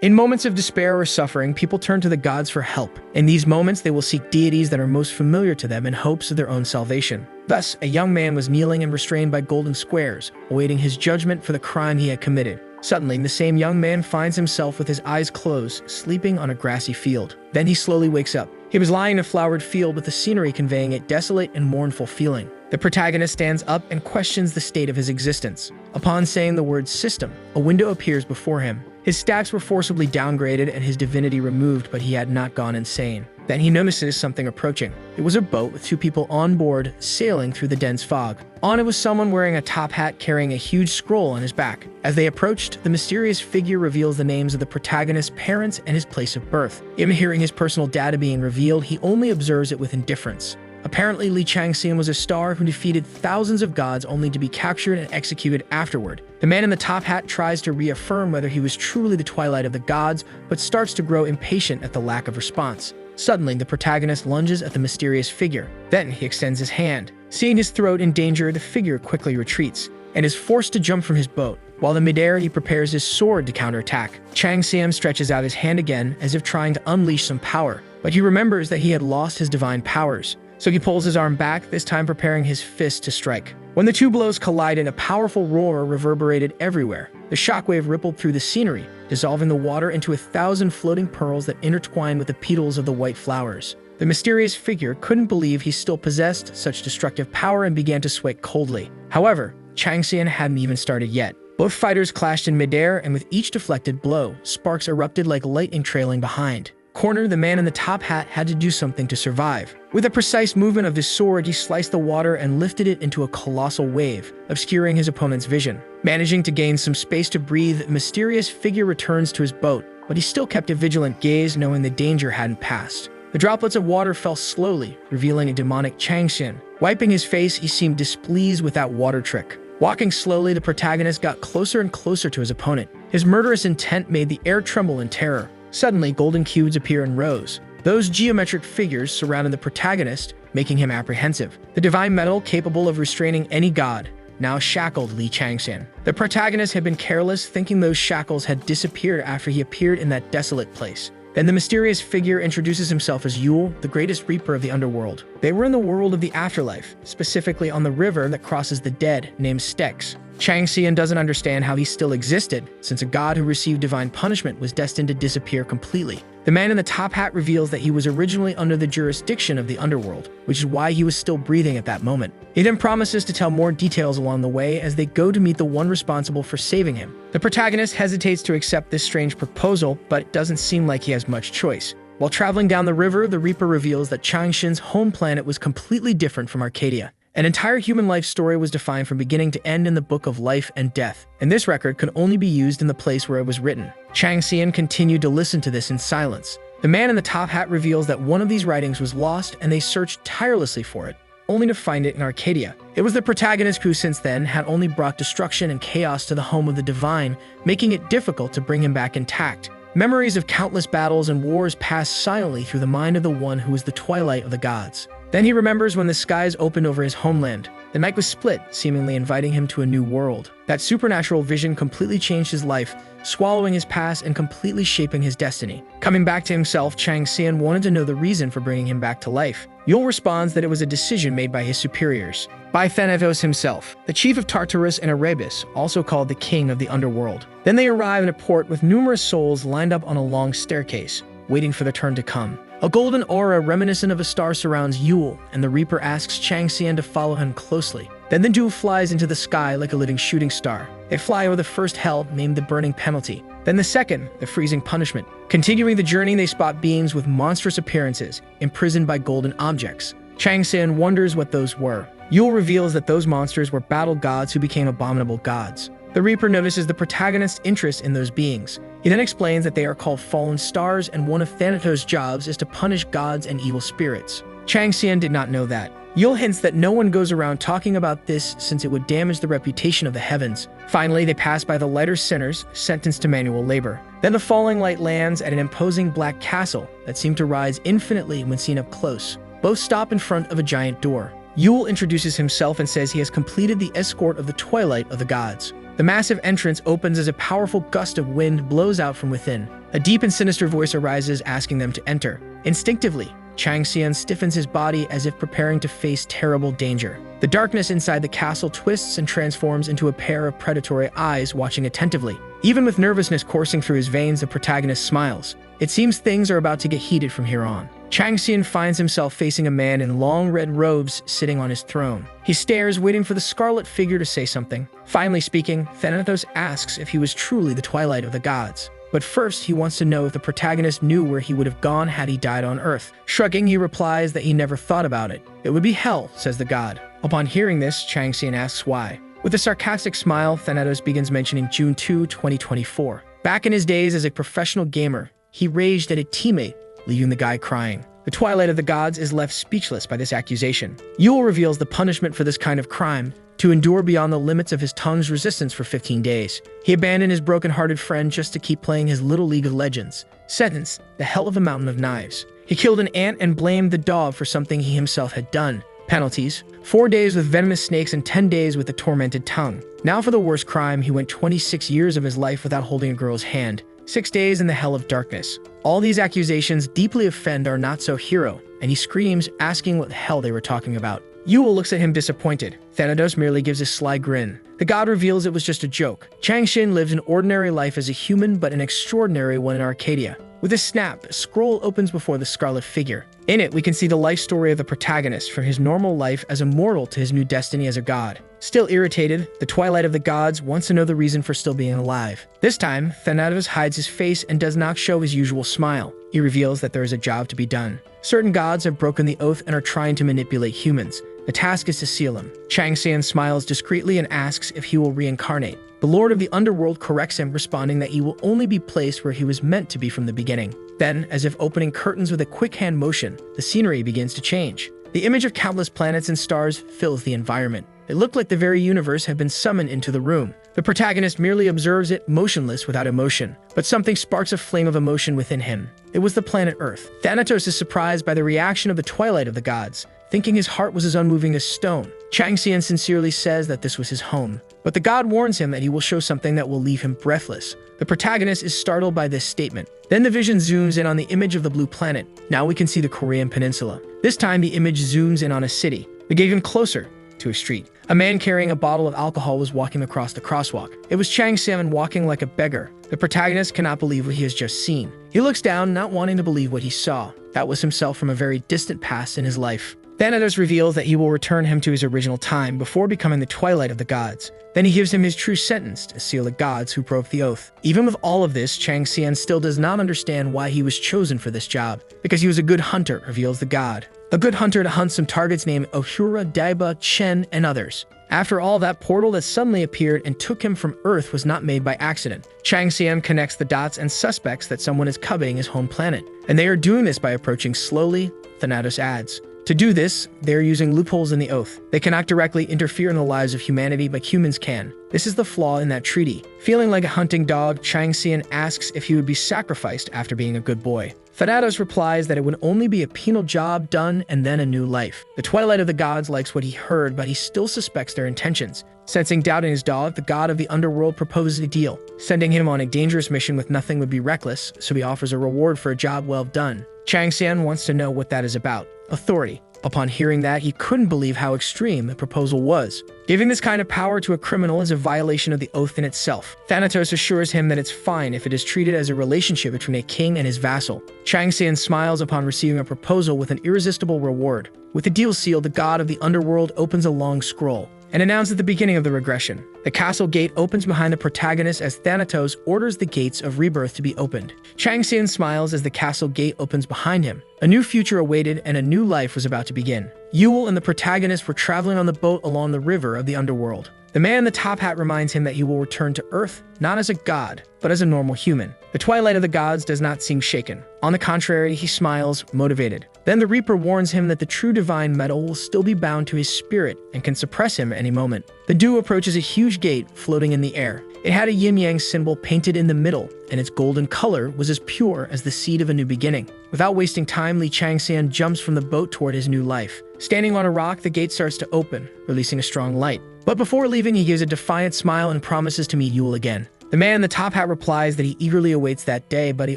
In moments of despair or suffering, people turn to the gods for help. In these moments, they will seek deities that are most familiar to them in hopes of their own salvation. Thus, a young man was kneeling and restrained by golden squares, awaiting his judgment for the crime he had committed. Suddenly, the same young man finds himself with his eyes closed, sleeping on a grassy field. Then he slowly wakes up. He was lying in a flowered field with the scenery conveying a desolate and mournful feeling. The protagonist stands up and questions the state of his existence. Upon saying the word system, a window appears before him. His stats were forcibly downgraded and his divinity removed, but he had not gone insane. Then he notices something approaching. It was a boat with two people on board, sailing through the dense fog. On it was someone wearing a top hat carrying a huge scroll on his back. As they approached, the mysterious figure reveals the names of the protagonist's parents and his place of birth. Even hearing his personal data being revealed, he only observes it with indifference. Apparently, Li Changsun was a star who defeated thousands of gods only to be captured and executed afterward. The man in the top hat tries to reaffirm whether he was truly the twilight of the gods, but starts to grow impatient at the lack of response. Suddenly, the protagonist lunges at the mysterious figure. Then he extends his hand. Seeing his throat in danger, the figure quickly retreats and is forced to jump from his boat. While in midair, he prepares his sword to counterattack. Changsun stretches out his hand again as if trying to unleash some power, but he remembers that he had lost his divine powers. So he pulls his arm back, this time preparing his fist to strike. When the two blows collided, a powerful roar reverberated everywhere. The shockwave rippled through the scenery, dissolving the water into 1,000 floating pearls that intertwined with the petals of the white flowers. The mysterious figure couldn't believe he still possessed such destructive power and began to sweat coldly. However, Changsun hadn't even started yet. Both fighters clashed in midair, and with each deflected blow, sparks erupted like lightning trailing behind. Cornered, the man in the top hat had to do something to survive. With a precise movement of his sword, he sliced the water and lifted it into a colossal wave, obscuring his opponent's vision. Managing to gain some space to breathe, the mysterious figure returns to his boat, but he still kept a vigilant gaze, knowing the danger hadn't passed. The droplets of water fell slowly, revealing a demonic Changsun. Wiping his face, he seemed displeased with that water trick. Walking slowly, the protagonist got closer and closer to his opponent. His murderous intent made the air tremble in terror. Suddenly, golden cubes appear in rows. Those geometric figures surrounded the protagonist, making him apprehensive. The divine metal capable of restraining any god now shackled Li Changsun. The protagonist had been careless, thinking those shackles had disappeared after he appeared in that desolate place. Then the mysterious figure introduces himself as Yule, the greatest reaper of the underworld. They were in the world of the afterlife, specifically on the river that crosses the dead, named Styx. Changsun doesn't understand how he still existed, since a god who received divine punishment was destined to disappear completely. The man in the top hat reveals that he was originally under the jurisdiction of the underworld, which is why he was still breathing at that moment. He then promises to tell more details along the way as they go to meet the one responsible for saving him. The protagonist hesitates to accept this strange proposal, but it doesn't seem like he has much choice. While traveling down the river, the Reaper reveals that Changshun's home planet was completely different from Arcadia. An entire human life story was defined from beginning to end in the Book of Life and Death, and this record could only be used in the place where it was written. Changsun continued to listen to this in silence. The man in the top hat reveals that one of these writings was lost, and they searched tirelessly for it, only to find it in Arcadia. It was the protagonist who since then had only brought destruction and chaos to the home of the divine, making it difficult to bring him back intact. Memories of countless battles and wars pass silently through the mind of the one who is the twilight of the gods. Then he remembers when the skies opened over his homeland. The night was split, seemingly inviting him to a new world. That supernatural vision completely changed his life, swallowing his past and completely shaping his destiny. Coming back to himself, Changsun wanted to know the reason for bringing him back to life. Yule responds that it was a decision made by his superiors. By Thanatos himself, the chief of Tartarus and Erebus, also called the king of the underworld. Then they arrive in a port with numerous souls lined up on a long staircase, waiting for their turn to come. A golden aura reminiscent of a star surrounds Yule, and the Reaper asks Changsun to follow him closely. Then the duo flies into the sky like a living shooting star. They fly over the first hell, named the Burning Penalty. Then the second, the Freezing Punishment. Continuing the journey, they spot beings with monstrous appearances, imprisoned by golden objects. Changsun wonders what those were. Yule reveals that those monsters were battle gods who became abominable gods. The Reaper notices the protagonist's interest in those beings. He then explains that they are called fallen stars, and one of Thanatos' jobs is to punish gods and evil spirits. Changsun did not know that. Yule hints that no one goes around talking about this since it would damage the reputation of the heavens. Finally, they pass by the lighter sinners, sentenced to manual labor. Then the falling light lands at an imposing black castle that seemed to rise infinitely when seen up close. Both stop in front of a giant door. Yule introduces himself and says he has completed the escort of the twilight of the gods. The massive entrance opens as a powerful gust of wind blows out from within. A deep and sinister voice arises asking them to enter. Instinctively, Changsun stiffens his body as if preparing to face terrible danger. The darkness inside the castle twists and transforms into a pair of predatory eyes watching attentively. Even with nervousness coursing through his veins, the protagonist smiles. It seems things are about to get heated from here on. Changsun finds himself facing a man in long red robes sitting on his throne. He stares, waiting for the scarlet figure to say something. Finally speaking, Thanatos asks if he was truly the Twilight of the Gods. But first, he wants to know if the protagonist knew where he would have gone had he died on Earth. Shrugging, he replies that he never thought about it. It would be hell, says the god. Upon hearing this, Changsun asks why. With a sarcastic smile, Thanatos begins mentioning June 2, 2024. Back in his days as a professional gamer, he raged at a teammate, leaving the guy crying. The Twilight of the Gods is left speechless by this accusation. Yule reveals the punishment for this kind of crime: to endure beyond the limits of his tongue's resistance for 15 days. He abandoned his broken-hearted friend just to keep playing his little League of Legends. Sentence: the hell of a mountain of knives. He killed an ant and blamed the dog for something he himself had done. Penalties: 4 days with venomous snakes and 10 days with a tormented tongue. Now for the worst crime, he went 26 years of his life without holding a girl's hand. 6 days in the hell of darkness. All these accusations deeply offend our not-so-hero, and he screams, asking what the hell they were talking about. Yule looks at him disappointed. Thanatos merely gives a sly grin. The god reveals it was just a joke. Changsun lives an ordinary life as a human, but an extraordinary one in Arcadia. With a snap, a scroll opens before the scarlet figure. In it, we can see the life story of the protagonist, from his normal life as a mortal to his new destiny as a god. Still irritated, the Twilight of the Gods wants to know the reason for still being alive. This time, Thanatos hides his face and does not show his usual smile. He reveals that there is a job to be done. Certain gods have broken the oath and are trying to manipulate humans. The task is to seal him. Changsun smiles discreetly and asks if he will reincarnate. The Lord of the Underworld corrects him, responding that he will only be placed where he was meant to be from the beginning. Then, as if opening curtains with a quick hand motion, the scenery begins to change. The image of countless planets and stars fills the environment. It looked like the very universe had been summoned into the room. The protagonist merely observes it, motionless without emotion. But something sparks a flame of emotion within him. It was the planet Earth. Thanatos is surprised by the reaction of the Twilight of the Gods, thinking his heart was as unmoving as stone. Changsun sincerely says that this was his home. But the god warns him that he will show something that will leave him breathless. The protagonist is startled by this statement. Then the vision zooms in on the image of the blue planet. Now we can see the Korean peninsula. This time the image zooms in on a city. We get even closer to a street. A man carrying a bottle of alcohol was walking across the crosswalk. It was Changsun walking like a beggar. The protagonist cannot believe what he has just seen. He looks down, not wanting to believe what he saw. That was himself from a very distant past in his life. Thanatos reveals that he will return him to his original time before becoming the Twilight of the Gods. Then he gives him his true sentence to seal the gods who broke the oath. Even with all of this, Changsun still does not understand why he was chosen for this job. Because he was a good hunter, reveals the god. A good hunter to hunt some targets named Ohura, Daiba, Chen, and others. After all, that portal that suddenly appeared and took him from Earth was not made by accident. Changsun connects the dots and suspects that someone is coveting his home planet. And they are doing this by approaching slowly, Thanatos adds. To do this, they are using loopholes in the oath. They cannot directly interfere in the lives of humanity, but humans can. This is the flaw in that treaty. Feeling like a hunting dog, Changsun asks if he would be sacrificed after being a good boy. Thanatos replies that it would only be a penal job done and then a new life. The Twilight of the Gods likes what he heard, but he still suspects their intentions. Sensing doubt in his dog, the god of the underworld proposes a deal. Sending him on a dangerous mission with nothing would be reckless, so he offers a reward for a job well done. Changsun wants to know what that is about. Authority. Upon hearing that, he couldn't believe how extreme the proposal was. Giving this kind of power to a criminal is a violation of the oath in itself. Thanatos assures him that it's fine if it is treated as a relationship between a king and his vassal. Changsun smiles upon receiving a proposal with an irresistible reward. With the deal sealed, the god of the underworld opens a long scroll and announces the beginning of the regression. The castle gate opens behind the protagonist as Thanatos orders the gates of rebirth to be opened. Changsun smiles as the castle gate opens behind him. A new future awaited and a new life was about to begin. Yule and the protagonist were traveling on the boat along the river of the underworld. The man in the top hat reminds him that he will return to Earth, not as a god, but as a normal human. The Twilight of the Gods does not seem shaken. On the contrary, he smiles, motivated. Then the Reaper warns him that the true divine metal will still be bound to his spirit and can suppress him at any moment. The duo approaches a huge gate floating in the air. It had a yin-yang symbol painted in the middle, and its golden color was as pure as the seed of a new beginning. Without wasting time, Li Changsun jumps from the boat toward his new life. Standing on a rock, the gate starts to open, releasing a strong light. But before leaving, he gives a defiant smile and promises to meet Yule again. The man in the top hat replies that he eagerly awaits that day, but he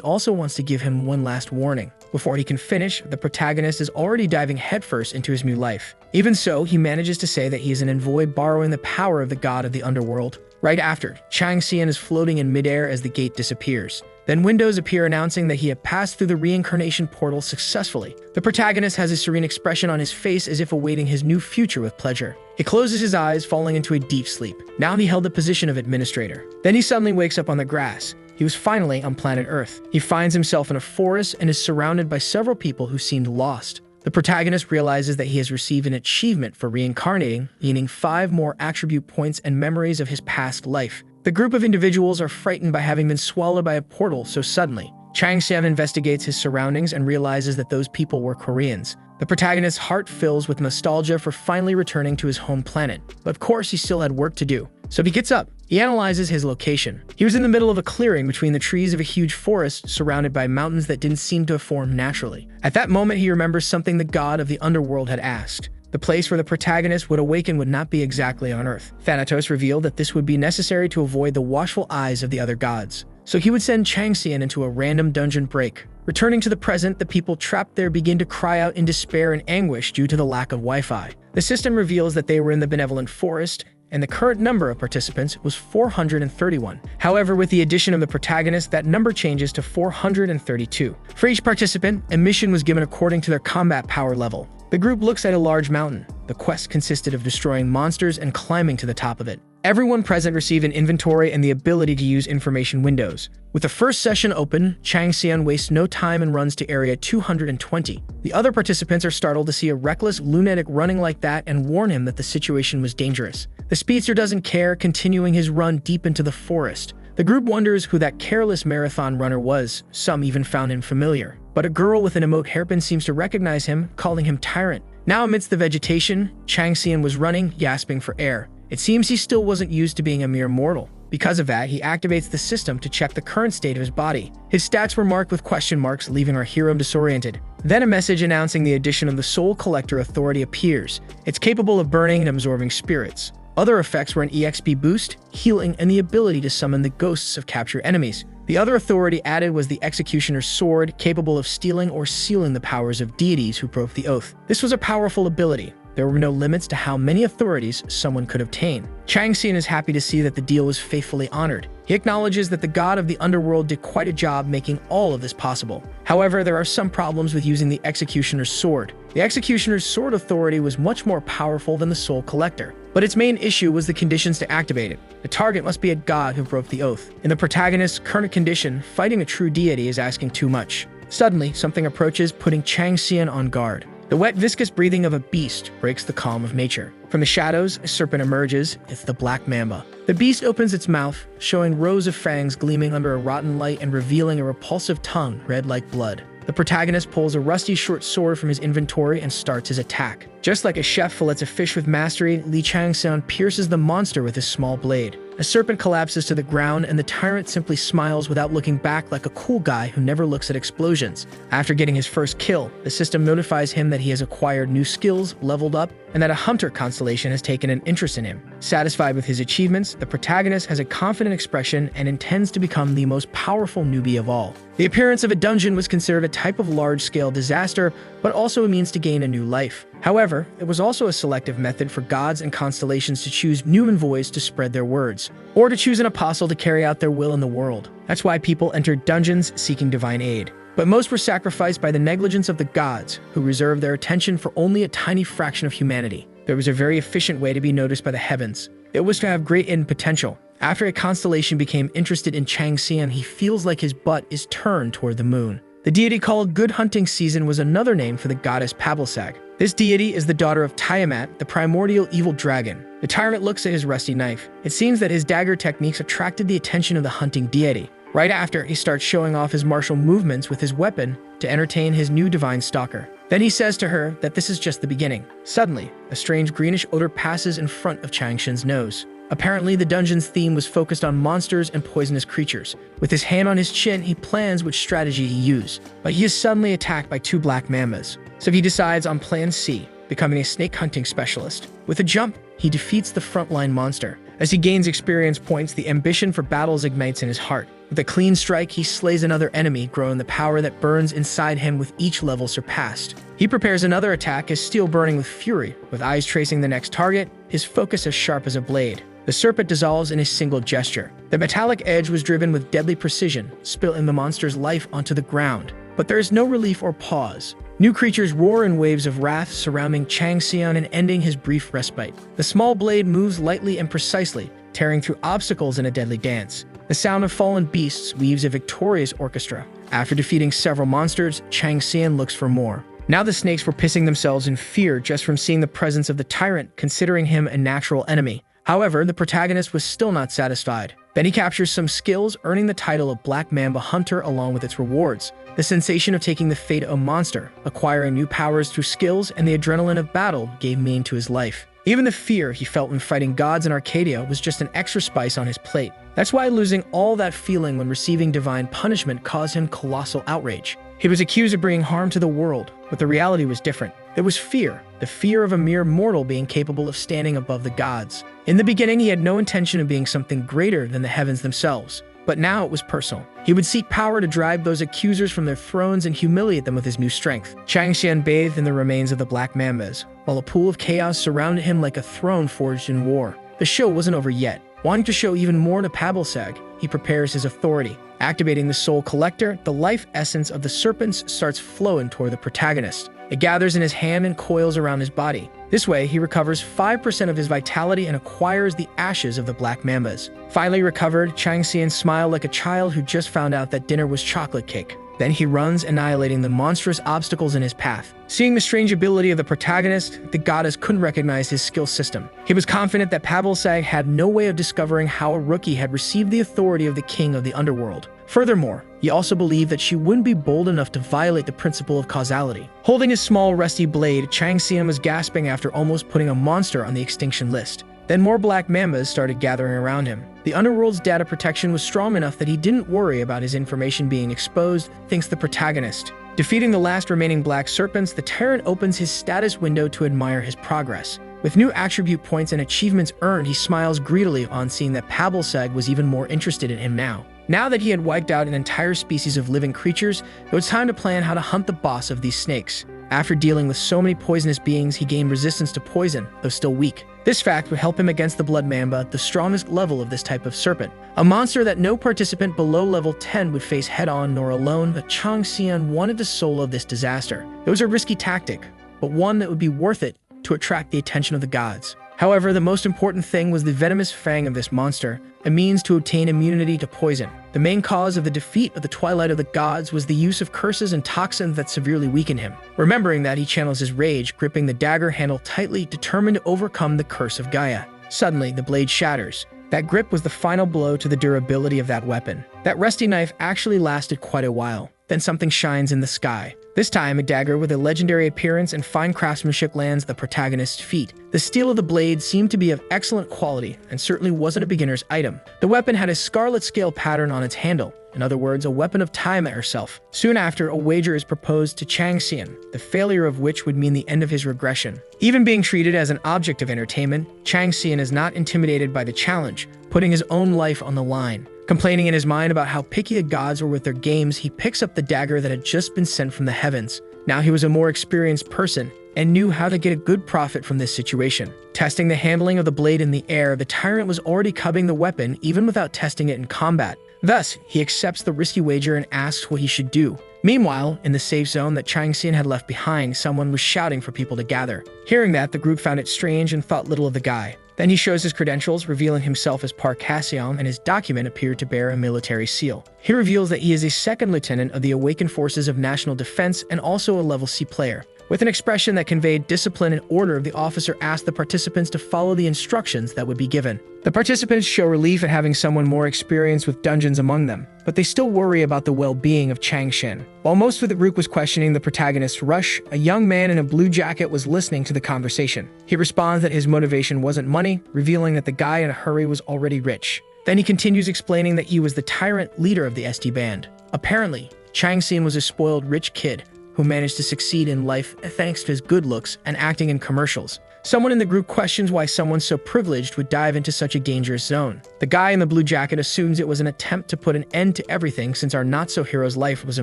also wants to give him one last warning. Before he can finish, the protagonist is already diving headfirst into his new life. Even so, he manages to say that he is an envoy borrowing the power of the god of the underworld. Right after, Changsun is floating in midair as the gate disappears. Then windows appear announcing that he had passed through the reincarnation portal successfully. The protagonist has a serene expression on his face as if awaiting his new future with pleasure. He closes his eyes, falling into a deep sleep. Now he held the position of administrator. Then he suddenly wakes up on the grass. He was finally on planet Earth. He finds himself in a forest and is surrounded by several people who seemed lost. The protagonist realizes that he has received an achievement for reincarnating, gaining 5 more attribute points and memories of his past life. The group of individuals are frightened by having been swallowed by a portal so suddenly. Changsun investigates his surroundings and realizes that those people were Koreans. The protagonist's heart fills with nostalgia for finally returning to his home planet. But of course, he still had work to do. So he gets up. He analyzes his location. He was in the middle of a clearing between the trees of a huge forest surrounded by mountains that didn't seem to have formed naturally. At that moment, he remembers something the god of the underworld had asked. The place where the protagonist would awaken would not be exactly on Earth. Thanatos revealed that this would be necessary to avoid the watchful eyes of the other gods. So he would send Changsun into a random dungeon break. Returning to the present, the people trapped there begin to cry out in despair and anguish due to the lack of Wi-Fi. The system reveals that they were in the benevolent forest, and the current number of participants was 431. However, with the addition of the protagonist, that number changes to 432. For each participant, a mission was given according to their combat power level. The group looks at a large mountain. The quest consisted of destroying monsters and climbing to the top of it. Everyone present received an inventory and the ability to use information windows. With the first session open, Changsun wastes no time and runs to area 220. The other participants are startled to see a reckless lunatic running like that and warn him that the situation was dangerous. The speedster doesn't care, continuing his run deep into the forest. The group wonders who that careless marathon runner was. Some even found him familiar. But a girl with an emote hairpin seems to recognize him, calling him Tyrant. Now amidst the vegetation, Changsun was running, gasping for air. It seems he still wasn't used to being a mere mortal. Because of that, he activates the system to check the current state of his body. His stats were marked with question marks, leaving our hero disoriented. Then a message announcing the addition of the Soul Collector Authority appears. It's capable of burning and absorbing spirits. Other effects were an EXP boost, healing, and the ability to summon the ghosts of captured enemies. The other authority added was the Executioner's Sword, capable of stealing or sealing the powers of deities who broke the oath. This was a powerful ability. There were no limits to how many authorities someone could obtain. Changsun is happy to see that the deal was faithfully honored. He acknowledges that the god of the underworld did quite a job making all of this possible. However, there are some problems with using the Executioner's Sword. The Executioner's Sword authority was much more powerful than the Soul Collector, but its main issue was the conditions to activate it. The target must be a god who broke the oath. In the protagonist's current condition, fighting a true deity is asking too much. Suddenly, something approaches, putting Changsun on guard. The wet, viscous breathing of a beast breaks the calm of nature. From the shadows, a serpent emerges. It's the Black Mamba. The beast opens its mouth, showing rows of fangs gleaming under a rotten light and revealing a repulsive tongue red like blood. The protagonist pulls a rusty short sword from his inventory and starts his attack. Just like a chef fillets a fish with mastery, Li Changsun pierces the monster with his small blade. A serpent collapses to the ground, and the tyrant simply smiles without looking back like a cool guy who never looks at explosions. After getting his first kill, the system notifies him that he has acquired new skills, leveled up, and that a hunter constellation has taken an interest in him. Satisfied with his achievements, the protagonist has a confident expression and intends to become the most powerful newbie of all. The appearance of a dungeon was considered a type of large-scale disaster, but also a means to gain a new life. However, it was also a selective method for gods and constellations to choose new envoys to spread their words, or to choose an apostle to carry out their will in the world. That's why people entered dungeons seeking divine aid. But most were sacrificed by the negligence of the gods, who reserved their attention for only a tiny fraction of humanity. There was a very efficient way to be noticed by the heavens. It was to have great hidden potential. After a constellation became interested in Changsun, he feels like his butt is turned toward the moon. The deity called Good Hunting Season was another name for the goddess Pabalsag. This deity is the daughter of Tiamat, the primordial evil dragon. The tyrant looks at his rusty knife. It seems that his dagger techniques attracted the attention of the hunting deity. Right after, he starts showing off his martial movements with his weapon to entertain his new divine stalker. Then he says to her that this is just the beginning. Suddenly, a strange greenish odor passes in front of Changsun's nose. Apparently, the dungeon's theme was focused on monsters and poisonous creatures. With his hand on his chin, he plans which strategy he use. But he is suddenly attacked by two black mambas. So he decides on plan C. becoming a snake hunting specialist. With a jump, he defeats the frontline monster. As he gains experience points, the ambition for battles ignites in his heart. With a clean strike, he slays another enemy, growing the power that burns inside him with each level surpassed. He prepares another attack, his steel burning with fury. With eyes tracing the next target, his focus as sharp as a blade. The serpent dissolves in a single gesture. The metallic edge was driven with deadly precision, spilling the monster's life onto the ground. But there is no relief or pause. New creatures roar in waves of wrath, surrounding Changsun and ending his brief respite. The small blade moves lightly and precisely, tearing through obstacles in a deadly dance. The sound of fallen beasts weaves a victorious orchestra. After defeating several monsters, Changsun looks for more. Now the snakes were pissing themselves in fear just from seeing the presence of the tyrant, considering him a natural enemy. However, the protagonist was still not satisfied. Then he captures some skills, earning the title of Black Mamba Hunter along with its rewards. The sensation of taking the fate of a monster, acquiring new powers through skills, and the adrenaline of battle gave meaning to his life. Even the fear he felt when fighting gods in Arcadia was just an extra spice on his plate. That's why losing all that feeling when receiving divine punishment caused him colossal outrage. He was accused of bringing harm to the world, but the reality was different. There was fear, the fear of a mere mortal being capable of standing above the gods. In the beginning, he had no intention of being something greater than the heavens themselves. But now it was personal. He would seek power to drive those accusers from their thrones and humiliate them with his new strength. Changsun bathed in the remains of the Black Mambas, while a pool of chaos surrounded him like a throne forged in war. The show wasn't over yet. Wanting to show even more to Pablsag, he prepares his authority. Activating the Soul Collector, the life essence of the serpents starts flowing toward the protagonist. It gathers in his hand and coils around his body. This way, he recovers 5% of his vitality and acquires the ashes of the Black Mambas. Finally recovered, Changsun smiled like a child who just found out that dinner was chocolate cake. Then he runs, annihilating the monstrous obstacles in his path. Seeing the strange ability of the protagonist, the goddess couldn't recognize his skill system. He was confident that Pablsag had no way of discovering how a rookie had received the authority of the king of the underworld. Furthermore, he also believed that she wouldn't be bold enough to violate the principle of causality. Holding his small, rusty blade, Changsun was gasping after almost putting a monster on the extinction list. Then more Black Mambas started gathering around him. The underworld's data protection was strong enough that he didn't worry about his information being exposed, thinks the protagonist. Defeating the last remaining black serpents, the tyrant opens his status window to admire his progress. With new attribute points and achievements earned, he smiles greedily on seeing that Pablsag was even more interested in him now. Now that he had wiped out an entire species of living creatures, it was time to plan how to hunt the boss of these snakes. After dealing with so many poisonous beings, he gained resistance to poison, though still weak. This fact would help him against the Blood Mamba, the strongest level of this type of serpent. A monster that no participant below level 10 would face head-on nor alone, but Changsun wanted the soul of this disaster. It was a risky tactic, but one that would be worth it to attract the attention of the gods. However, the most important thing was the venomous fang of this monster, a means to obtain immunity to poison. The main cause of the defeat of the Twilight of the Gods was the use of curses and toxins that severely weakened him. Remembering that, he channels his rage, gripping the dagger handle tightly, determined to overcome the curse of Gaia. Suddenly, the blade shatters. That grip was the final blow to the durability of that weapon. That rusty knife actually lasted quite a while. Then something shines in the sky. This time, a dagger with a legendary appearance and fine craftsmanship lands at the protagonist's feet. The steel of the blade seemed to be of excellent quality and certainly wasn't a beginner's item. The weapon had a scarlet scale pattern on its handle. In other words, a weapon of time herself. Soon after, a wager is proposed to Changsun, the failure of which would mean the end of his regression. Even being treated as an object of entertainment, Changsun is not intimidated by the challenge, putting his own life on the line. Complaining in his mind about how picky the gods were with their games, he picks up the dagger that had just been sent from the heavens. Now he was a more experienced person and knew how to get a good profit from this situation. Testing the handling of the blade in the air, the tyrant was already cubbing the weapon even without testing it in combat. Thus, he accepts the risky wager and asks what he should do. Meanwhile, in the safe zone that Changsun had left behind, someone was shouting for people to gather. Hearing that, the group found it strange and thought little of the guy. Then he shows his credentials, revealing himself as Parcassion, and his document appeared to bear a military seal. He reveals that he is a second lieutenant of the Awakened Forces of National Defense and also a level C player. With an expression that conveyed discipline and order, the officer asked the participants to follow the instructions that would be given. The participants show relief at having someone more experienced with dungeons among them, but they still worry about the well-being of Changsun. While most of the group was questioning the protagonist's rush, a young man in a blue jacket was listening to the conversation. He responds that his motivation wasn't money, revealing that the guy in a hurry was already rich. Then he continues explaining that he was the tyrant leader of the ST band. Apparently, Changsun was a spoiled rich kid, who managed to succeed in life thanks to his good looks and acting in commercials. Someone in the group questions why someone so privileged would dive into such a dangerous zone. The guy in the blue jacket assumes it was an attempt to put an end to everything since our not-so-hero's life was a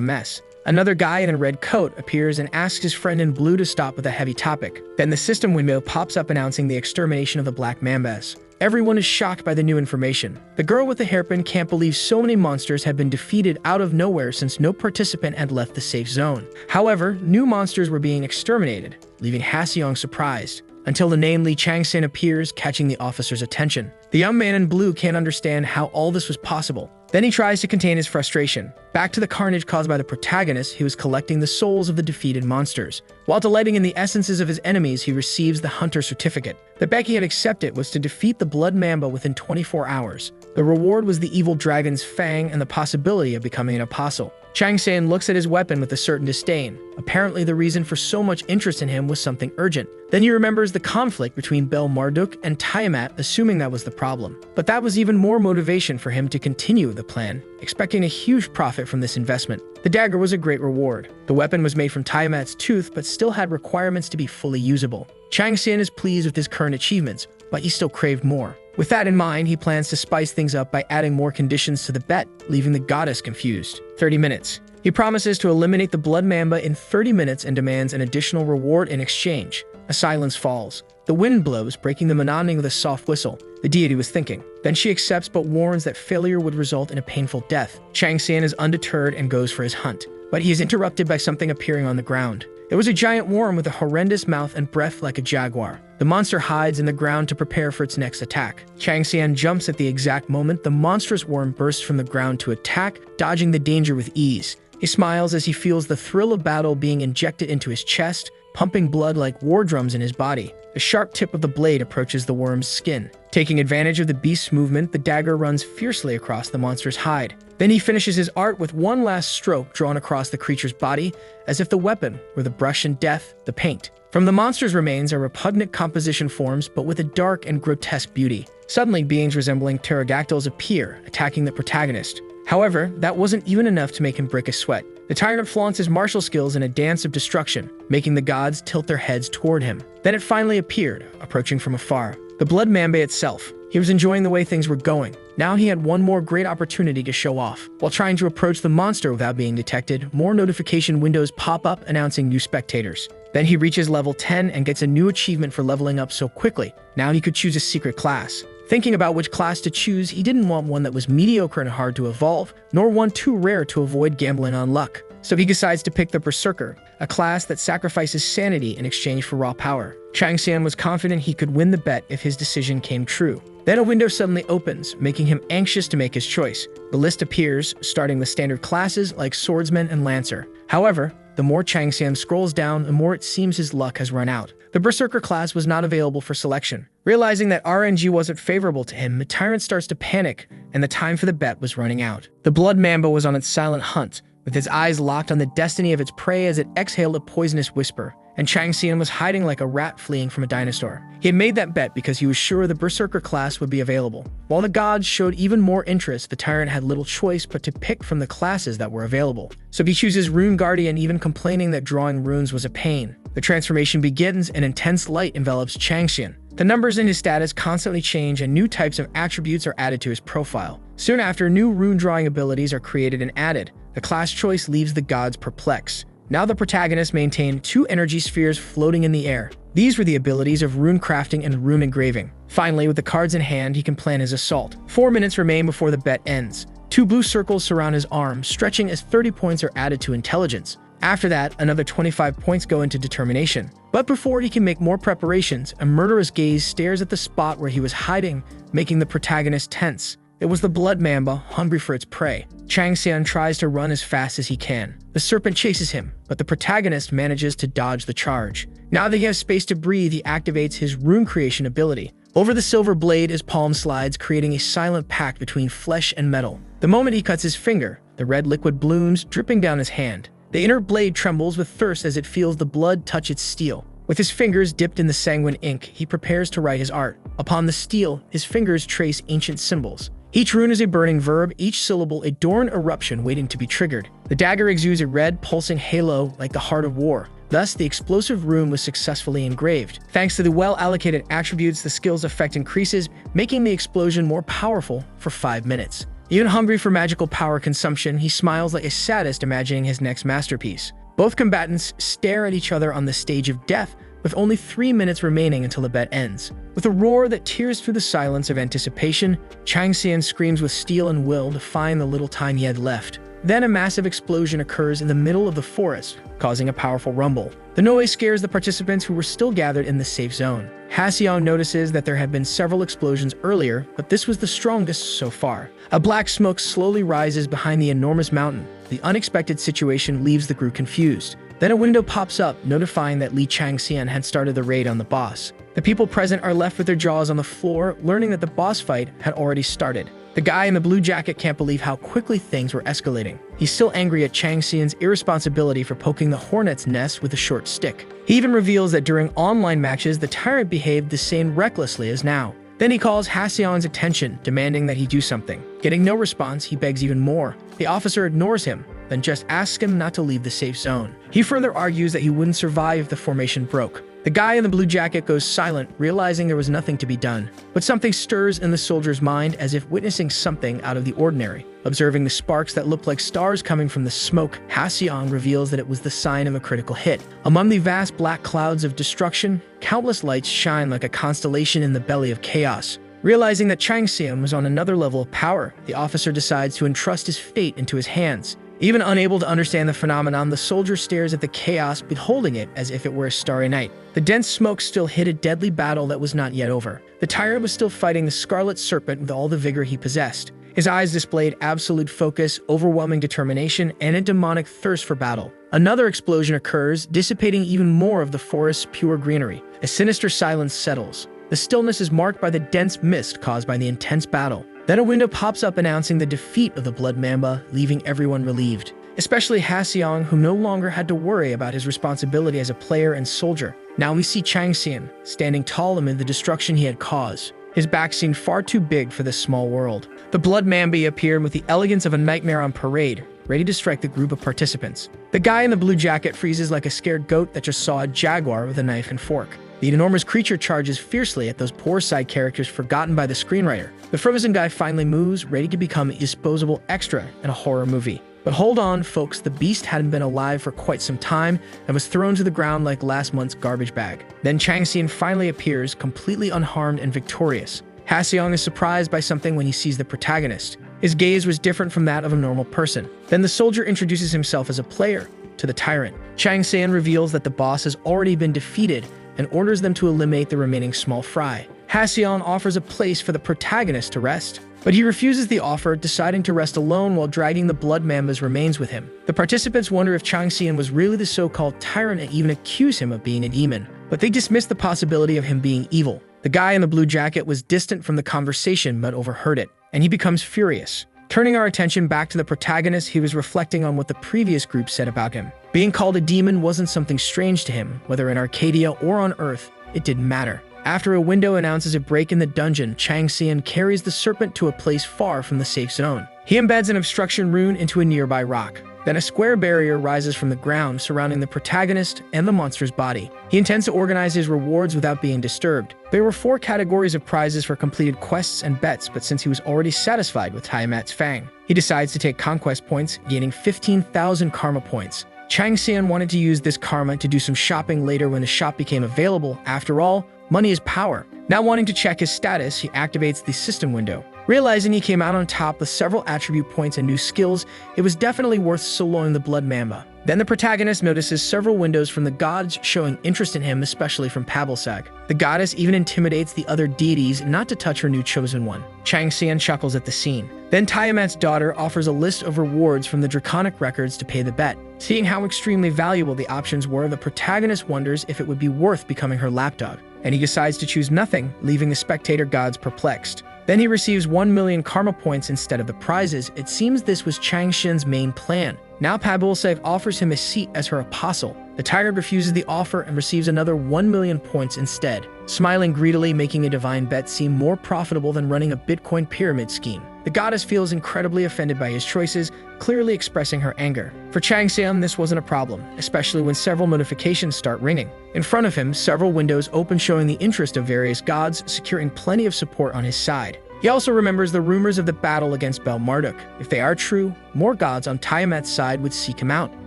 mess. Another guy in a red coat appears and asks his friend in blue to stop with a heavy topic. Then the system window pops up announcing the extermination of the black mambas. Everyone is shocked by the new information. The girl with the hairpin can't believe so many monsters had been defeated out of nowhere since no participant had left the safe zone. However, new monsters were being exterminated, leaving Haseong surprised, until the name Lee Changsun appears, catching the officer's attention. The young man in blue can't understand how all this was possible. Then he tries to contain his frustration. Back to the carnage caused by the protagonist, he was collecting the souls of the defeated monsters. While delighting in the essences of his enemies, he receives the Hunter Certificate. The bet he had accepted was to defeat the Blood Mamba within 24 hours. The reward was the evil dragon's fang and the possibility of becoming an apostle. Changsun looks at his weapon with a certain disdain. Apparently, the reason for so much interest in him was something urgent. Then he remembers the conflict between Bel Marduk and Tiamat, assuming that was the problem. But that was even more motivation for him to continue the plan, expecting a huge profit from this investment. The dagger was a great reward. The weapon was made from Tiamat's tooth, but still had requirements to be fully usable. Changsun is pleased with his current achievements, but he still craved more. With that in mind, he plans to spice things up by adding more conditions to the bet, leaving the goddess confused. 30 minutes. He promises to eliminate the Blood Mamba in 30 minutes and demands an additional reward in exchange. A silence falls. The wind blows, breaking the monotony with a soft whistle. The deity was thinking. Then she accepts but warns that failure would result in a painful death. Changsun is undeterred and goes for his hunt. But he is interrupted by something appearing on the ground. It was a giant worm with a horrendous mouth and breath like a jaguar. The monster hides in the ground to prepare for its next attack. Changsun jumps at the exact moment the monstrous worm bursts from the ground to attack, dodging the danger with ease. He smiles as he feels the thrill of battle being injected into his chest, pumping blood like war drums in his body. The sharp tip of the blade approaches the worm's skin. Taking advantage of the beast's movement, the dagger runs fiercely across the monster's hide. Then he finishes his art with one last stroke drawn across the creature's body, as if the weapon were the brush and death, the paint. From the monster's remains, a repugnant composition forms, but with a dark and grotesque beauty. Suddenly, beings resembling pterodactyls appear, attacking the protagonist. However, that wasn't even enough to make him break a sweat. The tyrant flaunts his martial skills in a dance of destruction, making the gods tilt their heads toward him. Then it finally appeared, approaching from afar. The Blood Mamba itself. He was enjoying the way things were going. Now he had one more great opportunity to show off. While trying to approach the monster without being detected, more notification windows pop up announcing new spectators. Then he reaches level 10 and gets a new achievement for leveling up so quickly. Now he could choose a secret class. Thinking about which class to choose, he didn't want one that was mediocre and hard to evolve, nor one too rare to avoid gambling on luck. So he decides to pick the Berserker, a class that sacrifices sanity in exchange for raw power. Changsun was confident he could win the bet if his decision came true. Then a window suddenly opens, making him anxious to make his choice. The list appears, starting with standard classes like Swordsman and Lancer. However, the more Changsun scrolls down, the more it seems his luck has run out. The Berserker class was not available for selection. Realizing that RNG wasn't favorable to him, the tyrant starts to panic, and the time for the bet was running out. The Blood Mamba was on its silent hunt, with its eyes locked on the destiny of its prey as it exhaled a poisonous whisper, and Changsun was hiding like a rat fleeing from a dinosaur. He had made that bet because he was sure the Berserker class would be available. While the gods showed even more interest, the tyrant had little choice but to pick from the classes that were available. So he chooses Rune Guardian, even complaining that drawing runes was a pain. The transformation begins and intense light envelops Changsun. The numbers in his status constantly change and new types of attributes are added to his profile. Soon after, new rune drawing abilities are created and added. The class choice leaves the gods perplexed. Now the protagonist maintained 2 energy spheres floating in the air. These were the abilities of rune crafting and rune engraving. Finally, with the cards in hand, he can plan his assault. 4 minutes remain before the bet ends. 2 blue circles surround his arm, stretching as 30 points are added to intelligence. After that, another 25 points go into determination. But before he can make more preparations, a murderous gaze stares at the spot where he was hiding, making the protagonist tense. It was the Blood Mamba, hungry for its prey. Changsun tries to run as fast as he can. The serpent chases him, but the protagonist manages to dodge the charge. Now that he has space to breathe, he activates his rune creation ability. Over the silver blade, his palm slides, creating a silent pact between flesh and metal. The moment he cuts his finger, the red liquid blooms, dripping down his hand. The inner blade trembles with thirst as it feels the blood touch its steel. With his fingers dipped in the sanguine ink, he prepares to write his art. Upon the steel, his fingers trace ancient symbols. Each rune is a burning verb, each syllable a Dorn eruption waiting to be triggered. The dagger exudes a red, pulsing halo like the heart of war. Thus, the explosive rune was successfully engraved. Thanks to the well-allocated attributes, the skill's effect increases, making the explosion more powerful for 5 minutes. Even hungry for magical power consumption, he smiles like a sadist imagining his next masterpiece. Both combatants stare at each other on the stage of death, with only 3 minutes remaining until the bet ends. With a roar that tears through the silence of anticipation, Changsun screams with steel and will to find the little time he had left. Then a massive explosion occurs in the middle of the forest, causing a powerful rumble. The noise scares the participants who were still gathered in the safe zone. Haseong notices that there had been several explosions earlier, but this was the strongest so far. A black smoke slowly rises behind the enormous mountain. The unexpected situation leaves the group confused. Then a window pops up, notifying that Li Changxian had started the raid on the boss. The people present are left with their jaws on the floor, learning that the boss fight had already started. The guy in the blue jacket can't believe how quickly things were escalating. He's still angry at Changxian's irresponsibility for poking the hornet's nest with a short stick. He even reveals that during online matches, the tyrant behaved the same recklessly as now. Then he calls Haseong's attention, demanding that he do something. Getting no response, he begs even more. The officer ignores him, then just asks him not to leave the safe zone. He further argues that he wouldn't survive if the formation broke. The guy in the blue jacket goes silent, realizing there was nothing to be done. But something stirs in the soldier's mind as if witnessing something out of the ordinary. Observing the sparks that looked like stars coming from the smoke, Haseong reveals that it was the sign of a critical hit. Among the vast black clouds of destruction, countless lights shine like a constellation in the belly of chaos. Realizing that Changsun was on another level of power, the officer decides to entrust his fate into his hands. Even unable to understand the phenomenon, the soldier stares at the chaos, beholding it as if it were a starry night. The dense smoke still hid a deadly battle that was not yet over. The tyrant was still fighting the Scarlet Serpent with all the vigor he possessed. His eyes displayed absolute focus, overwhelming determination, and a demonic thirst for battle. Another explosion occurs, dissipating even more of the forest's pure greenery. A sinister silence settles. The stillness is marked by the dense mist caused by the intense battle. Then a window pops up announcing the defeat of the Blood Mamba, leaving everyone relieved. Especially Haseong, who no longer had to worry about his responsibility as a player and soldier. Now we see Changsun, standing tall amid the destruction he had caused. His back seemed far too big for this small world. The Blood Mamba appeared with the elegance of a nightmare on parade, ready to strike the group of participants. The guy in the blue jacket freezes like a scared goat that just saw a jaguar with a knife and fork. The enormous creature charges fiercely at those poor side characters forgotten by the screenwriter. The frozen guy finally moves, ready to become a disposable extra in a horror movie. But hold on, folks, the beast hadn't been alive for quite some time and was thrown to the ground like last month's garbage bag. Then Changsun finally appears, completely unharmed and victorious. Haseong is surprised by something when he sees the protagonist. His gaze was different from that of a normal person. Then the soldier introduces himself as a player to the tyrant. Changsun reveals that the boss has already been defeated and orders them to eliminate the remaining small fry. Haseong offers a place for the protagonist to rest, but he refuses the offer, deciding to rest alone while dragging the Blood Mamba's remains with him. The participants wonder if Changsun was really the so-called tyrant and even accuse him of being a demon, but they dismiss the possibility of him being evil. The guy in the blue jacket was distant from the conversation but overheard it, and he becomes furious. Turning our attention back to the protagonist, he was reflecting on what the previous group said about him. Being called a demon wasn't something strange to him, whether in Arcadia or on Earth, it didn't matter. After a window announces a break in the dungeon, Changsun carries the serpent to a place far from the safe zone. He embeds an obstruction rune into a nearby rock. Then a square barrier rises from the ground, surrounding the protagonist and the monster's body. He intends to organize his rewards without being disturbed. There were 4 categories of prizes for completed quests and bets, but since he was already satisfied with Tiamat's Fang, he decides to take conquest points, gaining 15,000 karma points. Changsun wanted to use this karma to do some shopping later when the shop became available. After all, money is power. Now wanting to check his status, he activates the system window. Realizing he came out on top with several attribute points and new skills, it was definitely worth soloing the Blood Mamba. Then the protagonist notices several windows from the gods showing interest in him, especially from Pabalsag. The goddess even intimidates the other deities not to touch her new chosen one. Changsun chuckles at the scene. Then Tiamat's daughter offers a list of rewards from the draconic records to pay the bet. Seeing how extremely valuable the options were, the protagonist wonders if it would be worth becoming her lapdog, and he decides to choose nothing, leaving the spectator gods perplexed. Then he receives 1 million karma points instead of the prizes. It seems this was Changsun's main plan. Now Pabalsag offers him a seat as her apostle. The tyrant refuses the offer and receives another 1 million points instead, smiling greedily, making a divine bet seem more profitable than running a Bitcoin pyramid scheme. The goddess feels incredibly offended by his choices, clearly expressing her anger. For Changsun, this wasn't a problem, especially when several notifications start ringing. In front of him, several windows open showing the interest of various gods, securing plenty of support on his side. He also remembers the rumors of the battle against Bel Marduk. If they are true, more gods on Tiamat's side would seek him out.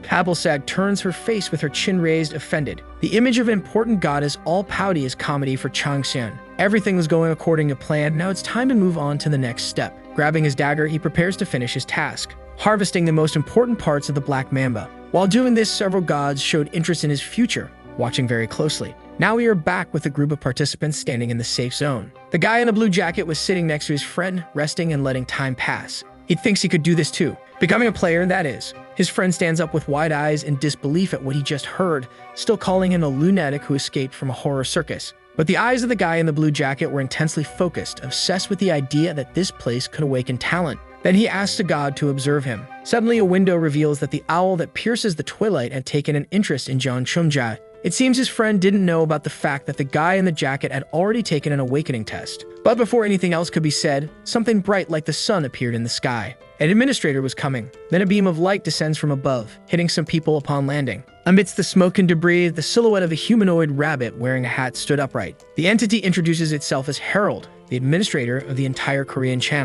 Kabalsag turns her face with her chin raised, offended. The image of an important goddess all pouty is comedy for Changsun. Everything was going according to plan, now it's time to move on to the next step. Grabbing his dagger, he prepares to finish his task, harvesting the most important parts of the Black Mamba. While doing this, several gods showed interest in his future, watching very closely. Now we are back with a group of participants standing in the safe zone. The guy in the blue jacket was sitting next to his friend, resting and letting time pass. He thinks he could do this too. Becoming a player, that is. His friend stands up with wide eyes in disbelief at what he just heard, still calling him a lunatic who escaped from a horror circus. But the eyes of the guy in the blue jacket were intensely focused, obsessed with the idea that this place could awaken talent. Then he asks a god to observe him. Suddenly, a window reveals that the owl that pierces the twilight had taken an interest in John Chumja. It seems his friend didn't know about the fact that the guy in the jacket had already taken an awakening test. But before anything else could be said, something bright like the sun appeared in the sky. An administrator was coming. Then a beam of light descends from above, hitting some people upon landing. Amidst the smoke and debris, the silhouette of a humanoid rabbit wearing a hat stood upright. The entity introduces itself as Herald, the administrator of the entire Korean channel.